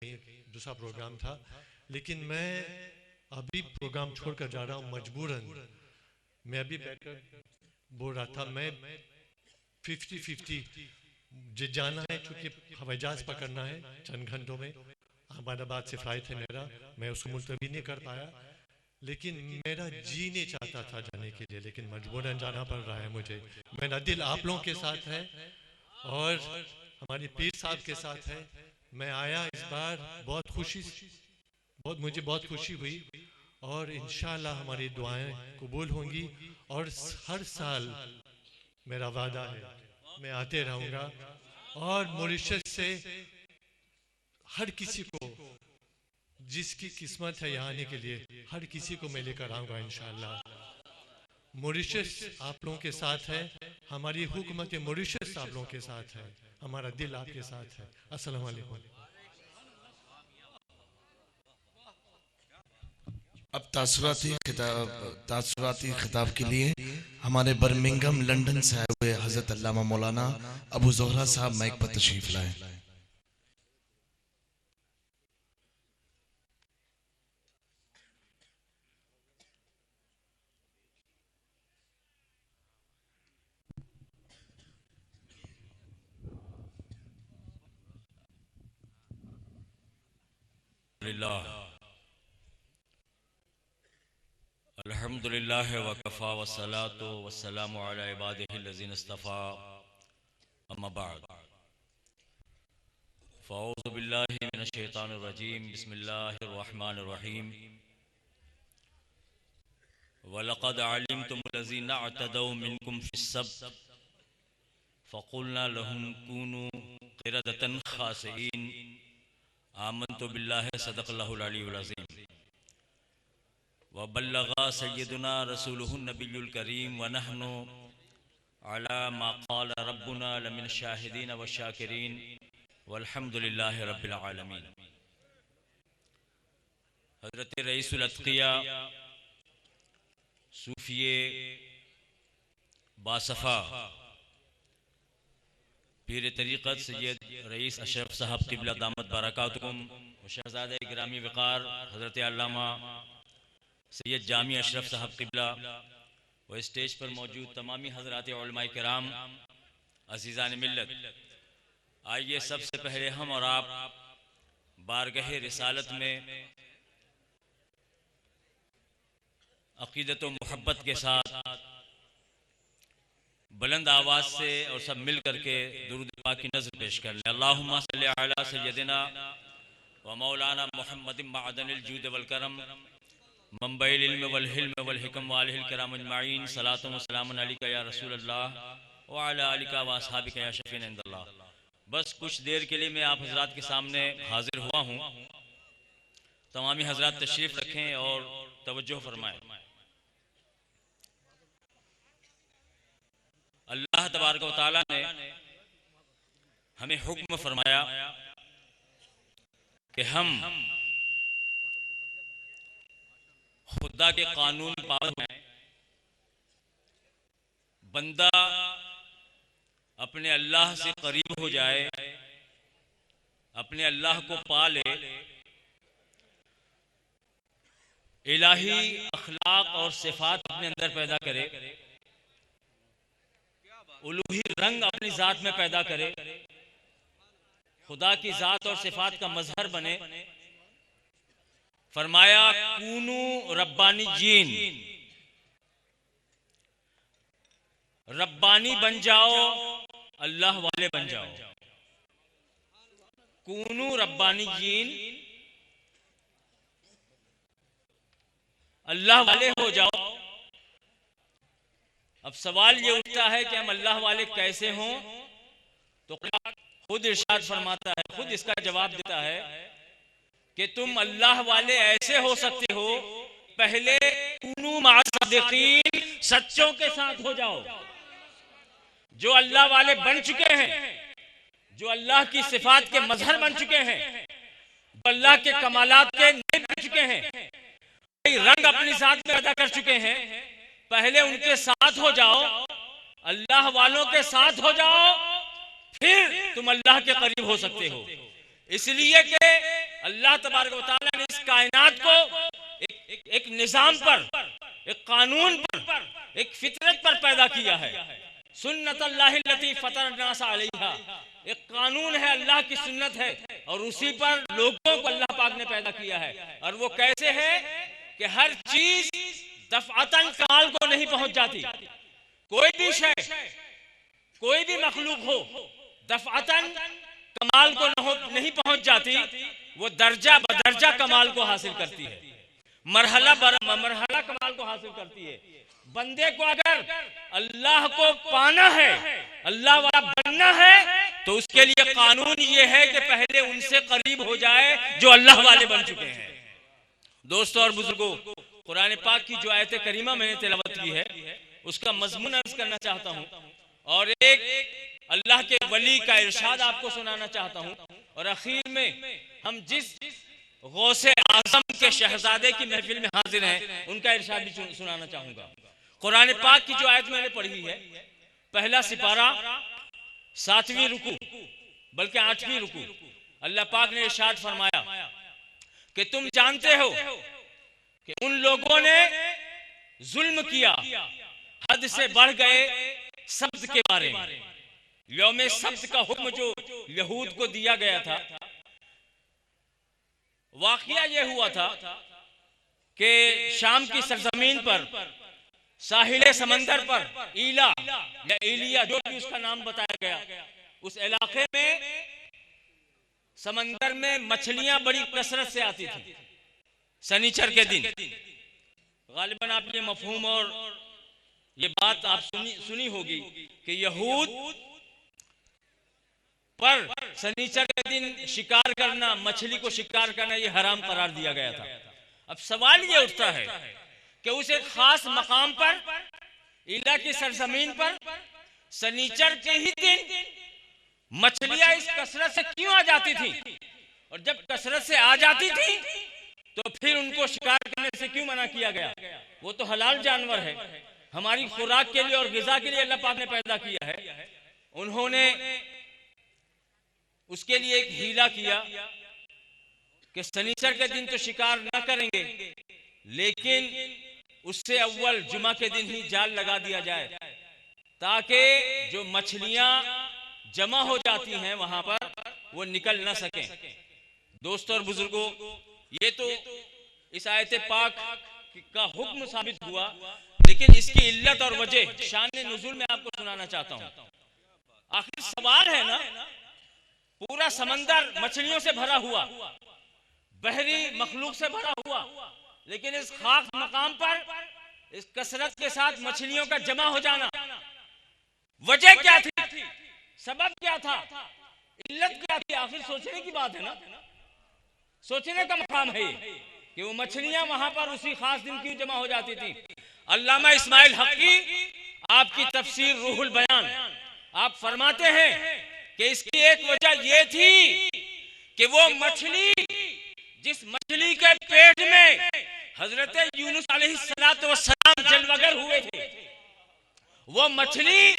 कहीं दूसरा प्रोग्राम था, लेकिन मैं अभी प्रोग्राम छोड़कर जा रहा हूँ मजबूरन। मैं अभी बैठकर बोल रहा था, मैं 50-50 जाना है, क्योंकि हवाई जहाज पकड़ना है चंद घंटों में। अहमदाबाद से फ्लाइट है मेरा, मैं उसको मुलतवी नहीं कर पाया, लेकिन मेरा जी नहीं चाहता था जाने के लिए, लेकिन मजबूरन जाना पड़ रहा है मुझे। मेरा दिल आप लोगों के साथ है और हमारे पीर साहब के साथ है। मैं आया इस बार मुझे बहुत खुशी हुई, और इंशाअल्लाह हमारी दुआएं कबूल होंगी। और हर साल मेरा वादा है मैं आते रहूँगा, और मॉरिशस से हर किसी को जिसकी किस्मत है यहाँ आने के लिए, हर किसी को मैं लेकर आऊँगा इंशाअल्लाह। मॉरिशस आप लोगों के साथ है, हमारी हुकूमत मॉरिशस आप लोगों के साथ है, हमारा दिल आपके साथ है। अस्सलाम वालेकुम। अब तासुराती खिताब के लिए हमारे बर्मिंघम लंदन से आए हुए हजरत अल्लामा मौलाना अबू ज़ोहरा साहब माइक पर तशरीफ लाए। अल्हम्दुलिल्लाह वकफ़ा वस्सलातु वस्सलामु अला इबादिहिल्लज़ीना इस्तफ़ा, अम्मा बाद, फ़अऊज़ु बिल्लाहि मिनश शैतानिर रजीम, बिस्मिल्लाहिर रहमानिर रहीम। वलक़द अलिमतुमुल्लज़ीना अतदौ मिनकुम फ़िस्सब्त फ़क़ुलना लहुम कूनू क़िरदतन ख़ासिईन। आमन्तु बिल्लाहि सदक़ल्लाहुल अलीयुल अज़ीम। वबल्लगा सय्यदुना रसूलुहुन नबियुल करीम व नहनु अला मा क़ाल रब्बुना लमिन शाहिदीन व शाकिरीन वल्हम्दुलिल्लाहि रब्बिल आलमीन। हज़रत रईसुल अत्क़िया सूफिये बासफ़ा पीर तरीक़त सैयद रईस अशरफ साहब क़िबला दामत बरकातुहुम व शहज़ादे गिरामी वक़ार हज़रत अल्लामा सैयद जामी अशरफ साहब क़िबला व स्टेज पर मौजूद तमामी हज़रात उलमाए किराम, अज़ीज़ान मिल्लत, आइए सबसे पहले हम और आप बारगाह रिसालत में अक़ीदत व मोहब्बत के साथ बुलंद आवाज़ से और सब मिल करके दुरूद पाक की नज़र पेश कर लें। अल्लाहुम्मा सल्ली अला सय्यदिना व मौलाना मुहम्मदिन मअदनिल जूद वल करम मंबइल इल्म वल हिल्म वल हिकम व आलिहिल किराम अजमाइन। सलातुन व सलामुन अलैका या रसूल अल्लाह व अला आलिका व अस्हाबिका या शफीन इंदल्लाह। बस कुछ देर के लिए मैं आप हज़रात के सामने हाजिर हुआ हूँ। तमामी हज़रात तशरीफ़ रखें और तवज्जो फरमाएं। अल्लाह तबारक व तआला ने हमें हुक्म फरमाया कि हम खुदा के कानून पाबंद हैं। बंदा अपने अल्लाह से करीब हो जाए, अपने अल्लाह को पा ले, इलाही अखलाक और सिफात अपने अंदर पैदा करे, उलूही रंग अपनी ज़ात में पैदा करे, खुदा की ज़ात और सिफात का मजहर बने। फरमाया कूनू रब्बानी जीन, रब्बानी बन जाओ, अल्लाह वाले बन जाओ। कूनू रब्बानी जीन, अल्लाह वाले हो जाओ। अब सवाल ये उठता है कि हम अल्लाह वाले कैसे हों? तो खुद इरशाद फरमाता है, खुद इसका जवाब देता है कि तुम अल्लाह वाले ऐसे हो सकते हो, पहले कूनू मअ सादिकीन, सच्चों के साथ हो जाओ। जो अल्लाह वाले बन चुके हैं, जो अल्लाह की सिफात के मजहर बन चुके हैं, जो अल्लाह के कमालात के नायब बन चुके हैं, रंग अपनी साथ में पैदा कर चुके हैं, पहले उनके साथ हो जाओ, अल्लाह वालों के साथ हो जाओ, फिर तुम अल्लाह के करीब हो सकते हो। इसलिए कि अल्लाह तबारक व तआला ने इस कायनात को एक निजाम पर, एक कानून पर, एक फितरत पर पैदा किया है। सुन्नतल्लाहि लती फतरनास अलैहा, एक कानून है, अल्लाह की सुन्नत है, और उसी पर लोगों को अल्लाह पाक ने पैदा किया है। और वो कैसे है कि हर चीज दफअतन कमाल को नहीं पहुंच जाती। कोई भी शय, कोई भी मखलूक हो, दफअतन कमाल को नहीं पहुंच जाती, वो दर्जा बदर्जा कमाल को हासिल करती है, मरहला कमाल को हासिल करती है। बंदे को अगर अल्लाह को पाना है, अल्लाह वाला बनना है, तो उसके लिए कानून ये है कि पहले उनसे करीब हो जाए जो अल्लाह वाले बन चुके हैं। दोस्तों और बुजुर्गों, कुरान पाक की जो आयत करीमा मैंने तिलावत की है, उसका मजमून अर्ज करना चाहता हूँ, और एक अल्लाह के वली का इरशाद आपको सुनाना चाहता हूँ, और आखिर में हम जिस गौसे आजम के शहजादे की महफिल में हाजिर हैं, उनका इरशाद भी सुनाना चाहूंगा। कुरान पाक की जो आयत मैंने पढ़ी है, पहला सिपारा 7वीं रुकू, बल्कि 8वीं रुकू, अल्लाह पाक ने इरशाद फरमाया कि तुम जानते हो कि उन लोगों ने जुल्म किया, हद से बढ़ गए सब्त के बारे में। यौमे सब्त का हुक्म जो यहूद को दिया गया था, वाकया ये हुआ था कि शाम की सरजमीन पर, साहिले समंदर पर, ईला या एलिया जो भी उसका नाम बताया गया, उस इलाके में समंदर में मछलियां बड़ी कसरत से आती थी शनिचर के दिन। गालिबन आप ये मफहूम और ये बात आप सुनी होगी कि यहूद पर शनिचर के दिन शिकार करना, मछली को शिकार करना, ये हराम करार दिया गया था। अब सवाल ये उठता है कि उस एक खास मकाम पर, इला की सरजमीन पर, शनिचर के ही दिन मछलियां इस कसरत से क्यों आ जाती थी, और जब कसरत से आ जाती थी तो फिर उनको शिकार करने से क्यों मना किया गया? वो तो हलाल जानवर है, हमारी खुराक के लिए और गिजा के लिए अल्लाह पाक ने पैदा किया है। उन्होंने उसके लिए एक हीला किया कि शनिचर के दिन तो शिकार न करेंगे, लेकिन उससे अव्वल जुमा के दिन ही जाल लगा दिया जाए, ताकि जो मछलियां जमा हो जाती हैं वहां पर, वो निकल न सकें। दोस्तों और बुजुर्गों, ये तो इस आयत पाक का हुक्म साबित हुआ, लेकिन इसकी इल्लत और वजह शान नुज़ूल में आपको सुनाना चाहता हूं। आखिर सवाल है ना, पूरा समंदर मछलियों से भरा हुआ, बहरी मखलूक से भरा हुआ, लेकिन इस खास मकाम पर इस कसरत के साथ मछलियों का जमा हो जाना, वजह क्या थी, सबब क्या था, इल्लत क्या थी? आखिर सोचने की बात है ना, सोचने का मकाम है कि वो मछलियां वहां पर उसी खास दिन क्यों जमा हो जाती थी। अल्लामा इस्माइल हक़ी आपकी तफसीर रूहुल बयान आप फरमाते हैं कि इसकी एक वजह ये थी कि वो मछली, जिस मछली के पेट में हजरत यूनुस अलैहिस्सलाम जलवगर हुए थे, वो मछली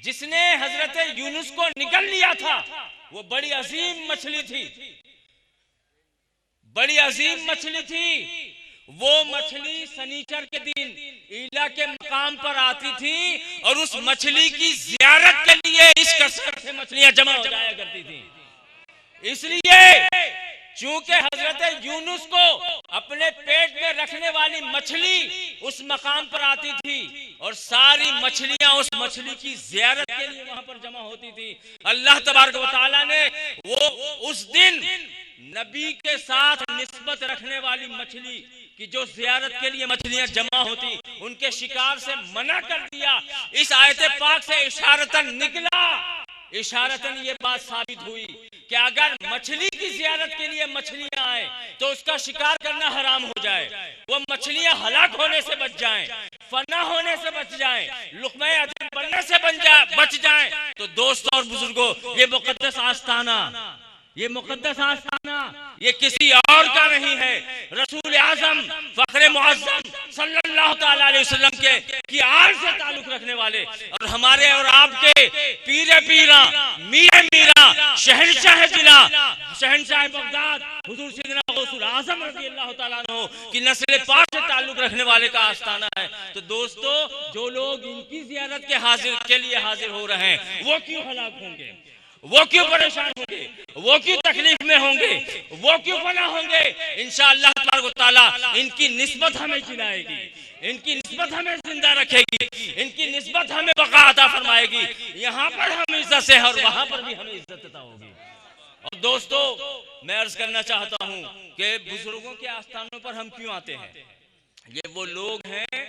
जिसने हजरत यूनुस को निगल लिया था, वो बड़ी अजीम मछली थी, बड़ी अजीम मछली थी। वो मछली शनिचर के दिन ईला के मकाम पर आती थी, और उस मछली की ज़ियारत के लिए इस कसरत से मछलियां जमा हो जाया करती थी। इसलिए चूंकि हजरत यूनुस को अपने पेट में रखने वाली मछली उस मकाम पर आती थी, और सारी मछलियां उस मछली की ज़ियारत के लिए वहां पर जमा होती थी, अल्लाह तबारक व तआला ने वो उस दिन नबी के साथ निस्बत रखने वाली मछली की जो ज़ियारत के लिए मछलियां जमा होती, उनके शिकार से मना कर दिया। इस आयत पाक से इशारतन निकला, इशारतन ये बात साबित हुई कि अगर मछली की ज़ियारत के लिए मछलियां आए तो उसका शिकार करना हराम हो जाए, वो मछलियां हलाक होने से बच जाएं, फना होने से बच जाएं, लुक़्मा अदम बनने से बच जाएं। तो दोस्तों और बुजुर्गों, ये मुक़द्दस आस्ताना, ये मुक़द्दस आस्ताना ये किसी और का नहीं है, रसूल आज़म फ़ख्र मुअज़्ज़म सल्लल्लाहु सल्लल्लाहु ताला अलैहि वसल्लम के की आल से ताल्लुक रखने वाले और हमारे और आपके पीरे पीरा मीरे मीरा शहंशाह जिला शहंशाह बगदाद हुजूर सैयदना गौसुल आजम रज़ियल्लाहु ताला अन्हु की नस्ल पाक से ताल्लुक रखने वाले का आस्थाना है। तो दोस्तों, जो लोग इनकी ज़ियारत के लिए हाजिर हो रहे हैं, वो क्यों हलाक होंगे, वो क्यों परेशान होंगे, वो क्यों तकलीफ में होंगे, वो क्यों फना होंगे? इंशाअल्लाह तबारक व तआला इनकी निस्बत हमें जिलाएगी, इनकी निस्बत हमें जिंदा रखेगी, इनकी निस्बत हमें बका अता फरमाएगी। यहाँ पर हम इज्जत से और वहां पर भी हमें इज्जत अता होगी। और दोस्तों, मैं अर्ज करना चाहता हूँ कि बुजुर्गों के आस्थानों पर हम क्यों आते हैं? ये वो लोग हैं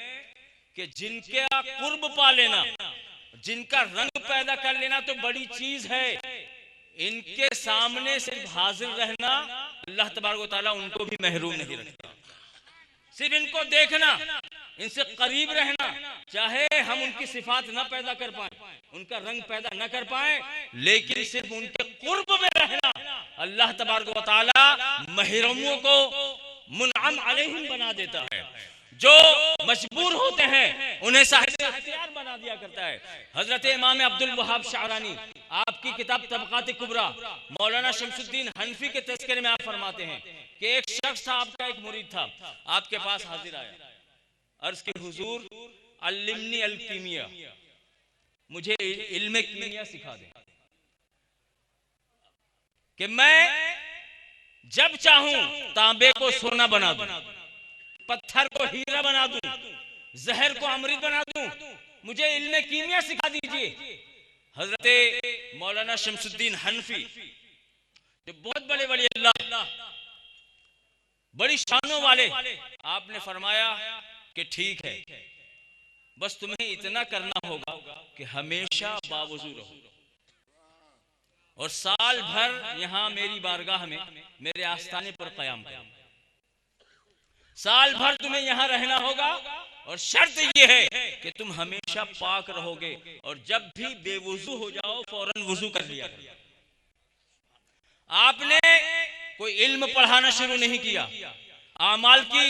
कि जिनके कुर्ब पा लेना, जिनका रंग पैदा कर लेना तो बड़ी चीज है। इनके सामने सिर्फ हाजिर रहना अल्लाह तबारक व तआला उनको भी महरूम नहीं रखता। सिर्फ इनको देखना, इनसे करीब रहना, चाहे हम उनकी सिफात न पैदा कर पाए, उनका रंग पैदा न कर पाए, लेकिन सिर्फ उनके कुर्ब में रहना अल्लाह तबारक व तआला महरूमों को मुनअम अलैहिम बना देता है। जो मजबूर होते हैं उन्हें साहिब इख्तियार बना दिया करता है। हजरत इमाम अब्दुल वहाब शारानी आपकी किताब तबकात कुबरा मौलाना शमसुद्दीन हनफी के तज़किरे में आप फरमाते हैं कि एक शख्स था, आपका एक मुरीद था, आपके पास हाजिर आया, अर्ज के हुजूर अल्लिमनी अल कीमिया, मुझे इल्म कीमिया सिखा दे कि मैं जब चाहूं तांबे को सोना बना दूं, पत्थर को हीरा बना दूं, जहर को अमृत बना दूं, मुझे इल्म कीमिया सिखा दीजिए। हजरत मौलाना शमसुद्दीन हनफी जो बहुत बड़े वली अल्लाह, बड़ी शानों वाले, आपने फरमाया कि ठीक है, बस तुम्हें इतना करना होगा कि हमेशा बावजू रहो और साल भर यहाँ मेरी बारगाह में मेरे आस्थाने पर कयाम करो। साल भर तुम्हें यहाँ रहना होगा और शर्त यह है कि तुम हमेशा पाक रहोगे और जब भी बेवुजू हो जाओ फौरन वुजू कर लिया करो। आपने कोई इल्म पढ़ाना शुरू नहीं किया, आमाल की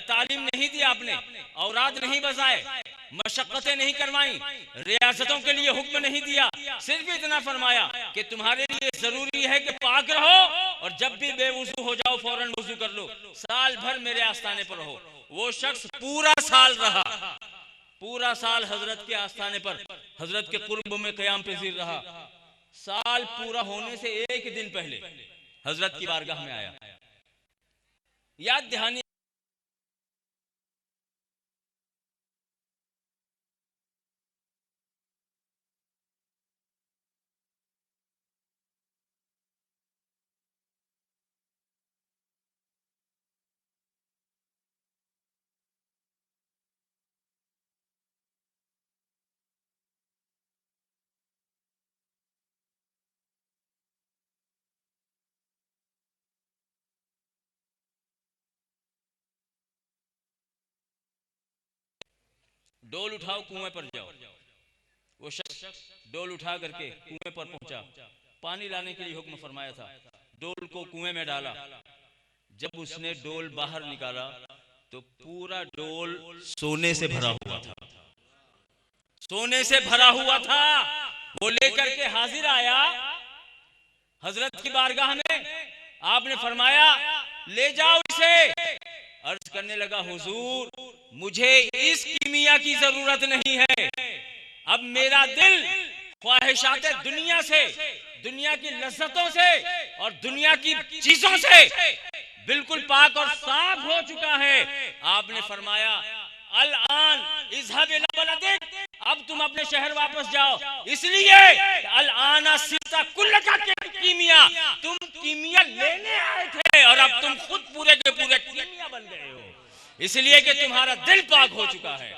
तालीम नहीं दी, आपने औराद नहीं बजाए, मशक्कतें नहीं करवाई, रियासतों के लिए हुक्म नहीं दिया, सिर्फ इतना फरमाया कि तुम्हारे लिए जरूरी है कि पाक रहो और जब भी बेवुजू हो जाओ फौरन वुजू कर लो, साल भर मेरे आस्थाने पर रहो। वो शख्स पूरा साल रहा, पूरा साल हजरत के आस्थाने पर, हजरत के कुर्ब में कयाम पजीर रहा। साल पूरा होने से एक दिन पहले हजरत की बारगाह में आया, याद दहानी डोल उठाओ कुएं पर जाओ। वो शख्स डोल उठा करके कुएं पर पहुंचा, पानी लाने के लिए हुक्म फरमाया था, डोल को कुएं में डाला। जब उसने डोल बाहर निकाला तो पूरा डोल सोने से भरा हुआ था, सोने से भरा हुआ था। वो लेकर के हाजिर आया हजरत की बारगाह में, आपने फरमाया ले जाओ इसे। अर्ज करने लगा, हुजूर मुझे इस कीमिया की जरूरत नहीं है, अब मेरा दिल ख्वाहिशात दुनिया से, दुनिया की लज्जतों से और दुनिया की चीजों से बिल्कुल पाक और साफ हो चुका है। आपने फरमाया अल आन इज़हब इला बलदिक, अब तुम अपने शहर वापस जाओ, इसलिए अल आना सिता कुल्ल का कीमिया, तुम कीमिया लेने आए थे और अब तुम खुद पूरे के पूरे कीमिया बन गए हो, इसलिए कि तुम्हारा दिल पाक हो चुका है,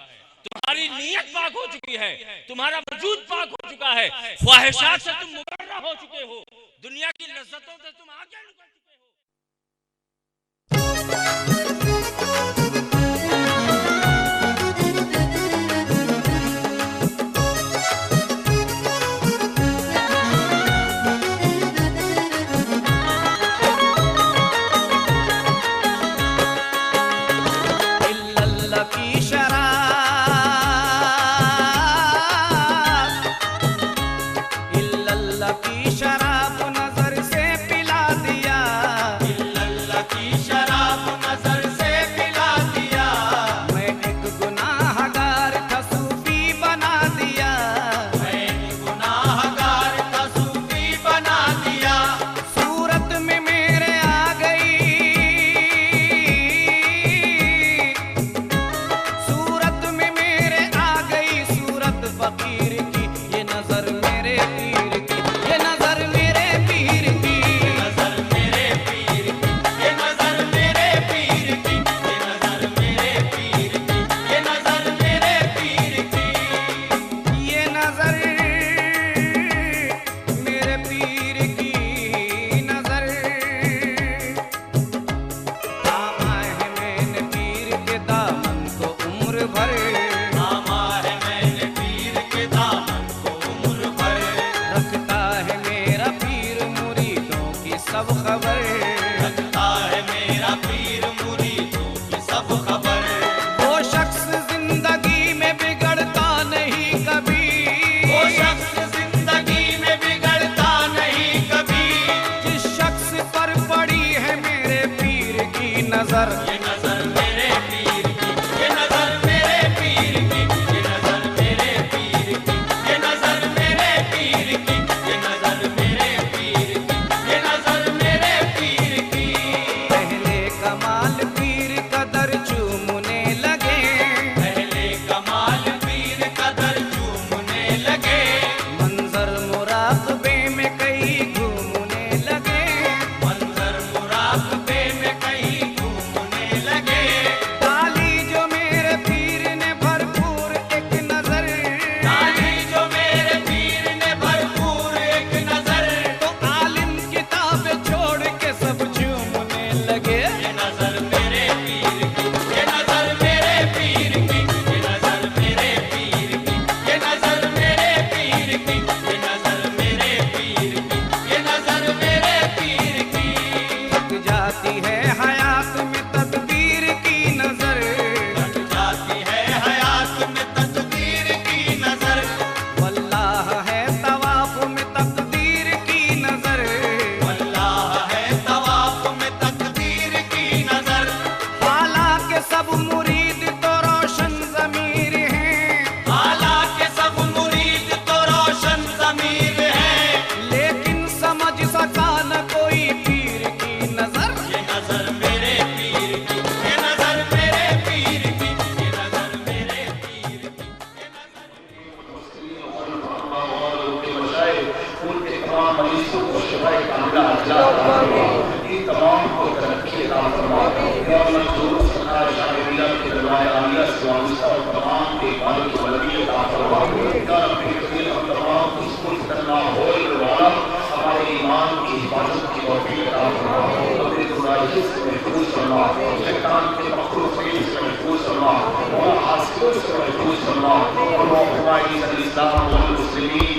तुम्हारी नीयत पाक हो चुकी है, तुम्हारा वजूद पाक हो चुका है, ख्वाहिशात से तुम मुबर्रा हो चुके हो, दुनिया की लज्जतों से तुम आगे निकल चुके हो। की नजर, ये नजर मेरे पीर की, ये नजर मेरे पीर की, ये नजर मेरे पीर की, ये नजर मेरे पीर की, ये नजर मेरे पीर की, ये नजर मेरे पीर की। पहले कमाल पीर कदर चूमने लगे, पहले कमाल पीर कदर चूमने लगे, मंजर मुराकबे में कई घूमने लगे, मंजर मुराकबे में कहीं घूमने लगे। डाली जो मेरे पीर ने भरपूर एक नजर, डाली जो मेरे पीर ने भरपूर एक नजर, तो आलिम किताब छोड़ के सब झूमने लगे। ये नजर मेरे पीर की, ये नजर मेरे पीर की, ये नजर मेरे पीर की, ये नजर मेरे पीर की, ये नजर मेरे पीर की, ये नजर मेरे पीर की। थक जाती है हयात में तदबीर की नजर, लग जाती है हयात में तकदीर की नजर, वल्लाह है तवाफ में तकदीर की नजर, अल्लाह है तवाफ में तकदीर की नजर। हालांकि सब मुरीद तो रोशन ज़मीर हैं, हालांकि सब मुरीद तो रोशन ज़मीर है, लेकिन समझ सका न कोई पीर की नजर। ये नजर मेरे पीर की, ये नजर मेरे पीर की, ये नजर मेरे पीर की, ये नजर उनके तमाम मरीजों को शिफाए कामिला अता फरमा, इन तमाम को तरक्की अता फरमा। या मंजूर सरकार शामिलिया के दरबार आलिया से वाबस्ता और तमाम के मालिक की वली अता फरमा। या अपने कबीर हम तमाम को स्कूल करना होल वाला हमारे ईमान की हिफाजत की तौफीक अता फरमा। अपने गुनाहों से महफूज फरमा, शैतान के मखलूक से महफूज फरमा, और हासिलों से महफूज फरमा। और हमारी इस्लाम वल मुस्लिमीन